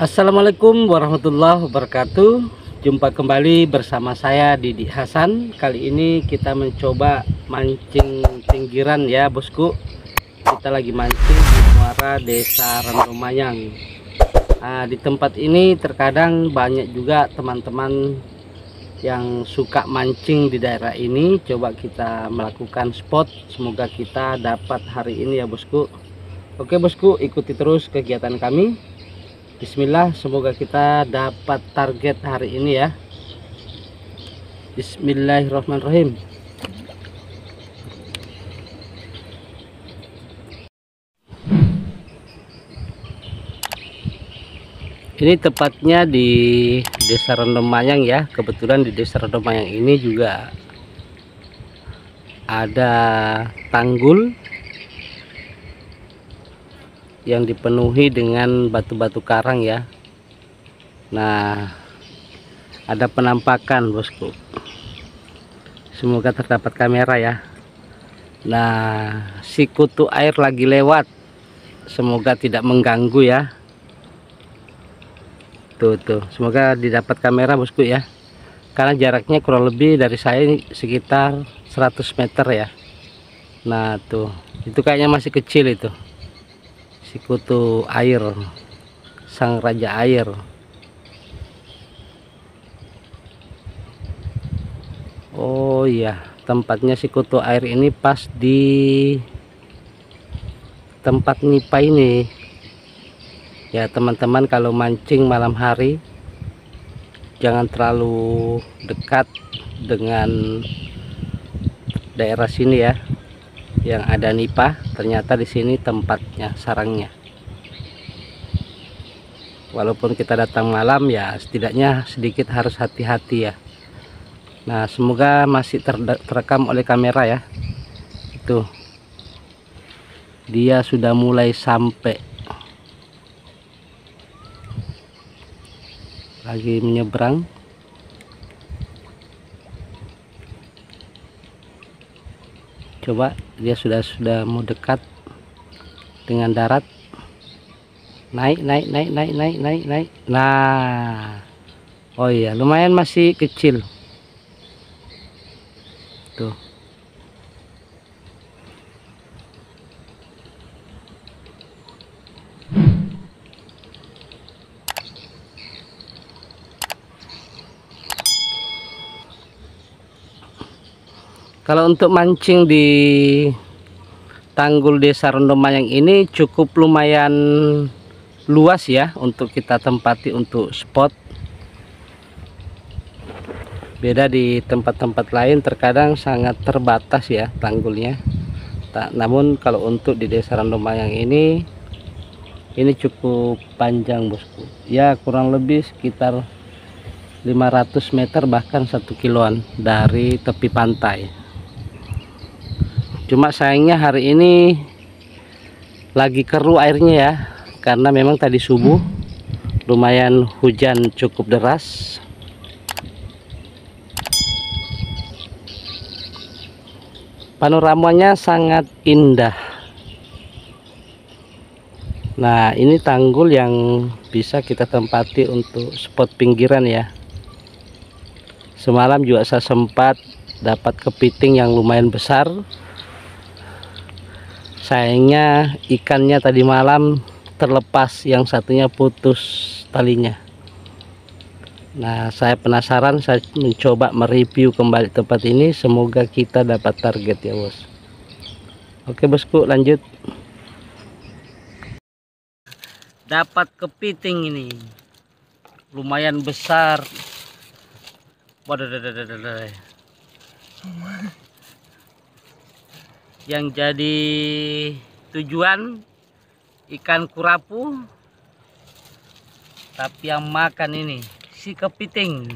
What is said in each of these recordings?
Assalamualaikum warahmatullahi wabarakatuh. Jumpa kembali bersama saya Didi Hasan. Kali ini kita mencoba mancing pinggiran ya bosku. Kita lagi mancing di muara Desa Randomayang. Di tempat ini terkadang banyak juga teman-teman yang suka mancing di daerah ini. Coba kita melakukan spot. Semoga kita dapat hari ini ya bosku. Oke bosku, ikuti terus kegiatan kami. Bismillah, semoga kita dapat target hari ini ya. Bismillahirrahmanirrahim. Ini tepatnya di Desa Randomayang ya. Kebetulan di Desa Randomayang ini juga ada tanggul yang dipenuhi dengan batu-batu karang ya. Nah, ada penampakan bosku. Semoga terdapat kamera ya. Nah, si kutu air lagi lewat. Semoga tidak mengganggu ya. Tuh, semoga didapat kamera bosku ya. Karena jaraknya kurang lebih dari saya sekitar 100 meter ya. Nah, tuh. Itu kayaknya masih kecil itu. Si kutu air, sang raja air. Oh iya, tempatnya si kutu air ini pas di tempat nipa ini ya teman-teman. Kalau mancing malam hari jangan terlalu dekat dengan daerah sini ya yang ada nipa. Ternyata di sini tempatnya, sarangnya. Walaupun kita datang malam ya, setidaknya sedikit harus hati-hati ya. Nah, semoga masih terekam oleh kamera ya. Itu dia sudah mulai sampai, lagi menyeberang. Coba dia sudah mau dekat dengan darat. Naik. Nah, oh iya, lumayan masih kecil tuh. Kalau untuk mancing di tanggul Desa Randomayang ini cukup lumayan luas ya untuk kita tempati untuk spot. Beda di tempat-tempat lain, terkadang sangat terbatas ya tanggulnya. Namun kalau untuk di Desa Randomayang ini cukup panjang bosku. Ya kurang lebih sekitar 500 meter bahkan 1 kiloan dari tepi pantai. Cuma sayangnya hari ini lagi keruh airnya ya, karena memang tadi subuh lumayan hujan cukup deras. Panoramanya sangat indah. Nah, ini tanggul yang bisa kita tempati untuk spot pinggiran ya. Semalam juga saya sempat dapat kepiting yang lumayan besar. Sayangnya ikannya tadi malam terlepas, yang satunya putus talinya. Nah, saya penasaran, saya mencoba mereview kembali tempat ini. Semoga kita dapat target ya bos. Oke bosku, lanjut. Dapat kepiting ini lumayan besar. Waduh. Yang jadi tujuan ikan kurapu, tapi yang makan ini si kepiting.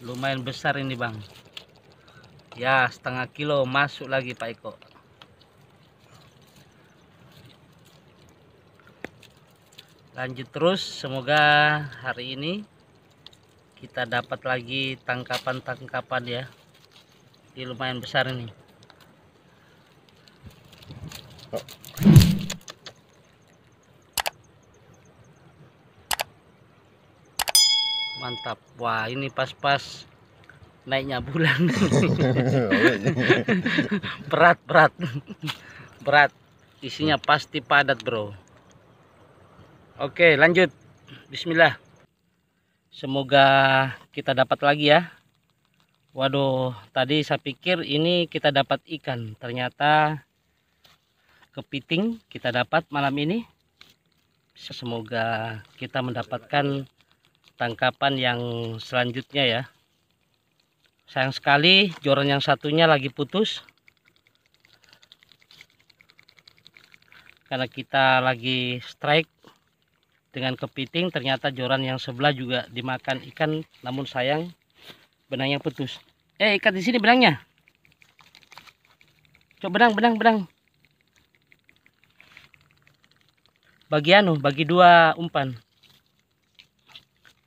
Lumayan besar ini bang ya, setengah kilo masuk lagi Pak Eko. Lanjut terus, semoga hari ini kita dapat lagi tangkapan ya. Ini lumayan besar ini. Mantap. Wah, ini pas-pas naiknya bulan. Berat, berat. Berat. Isinya pasti padat, bro. Oke, lanjut. Bismillah. Semoga kita dapat lagi ya. Waduh, tadi saya pikir ini kita dapat ikan. Ternyata kepiting kita dapat malam ini. Semoga kita mendapatkan tangkapan yang selanjutnya ya. Sayang sekali joran yang satunya lagi putus. Karena kita lagi strike dengan kepiting, ternyata joran yang sebelah juga dimakan ikan, namun sayang benangnya putus. Ikat di sini benangnya. Coba benang. Bagi dua umpan.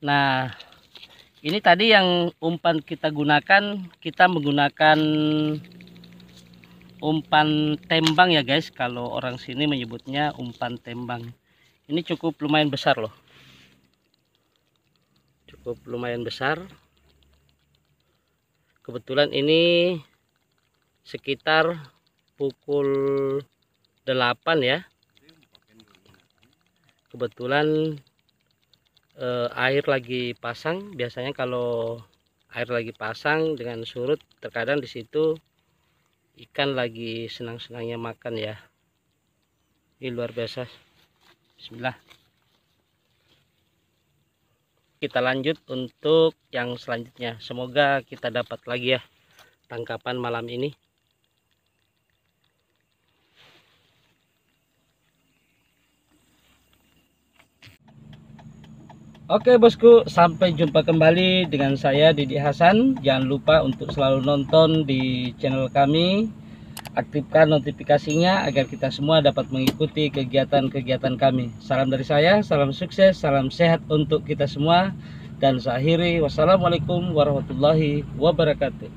Nah, ini tadi yang umpan kita gunakan, kita menggunakan umpan tembang ya guys. Kalau orang sini menyebutnya umpan tembang. Ini cukup lumayan besar loh. Cukup lumayan besar. Kebetulan ini sekitar pukul 8 ya. Kebetulan air lagi pasang. Biasanya kalau air lagi pasang dengan surut, terkadang di situ ikan lagi senang-senangnya makan ya. Ini luar biasa. Bismillah. Kita lanjut untuk yang selanjutnya. Semoga kita dapat lagi ya tangkapan malam ini. Oke bosku, sampai jumpa kembali dengan saya Didi Hasan. Jangan lupa untuk selalu nonton di channel kami. Aktifkan notifikasinya agar kita semua dapat mengikuti kegiatan-kegiatan kami. Salam dari saya, salam sukses, salam sehat untuk kita semua. Dan saya akhiri, wassalamualaikum warahmatullahi wabarakatuh.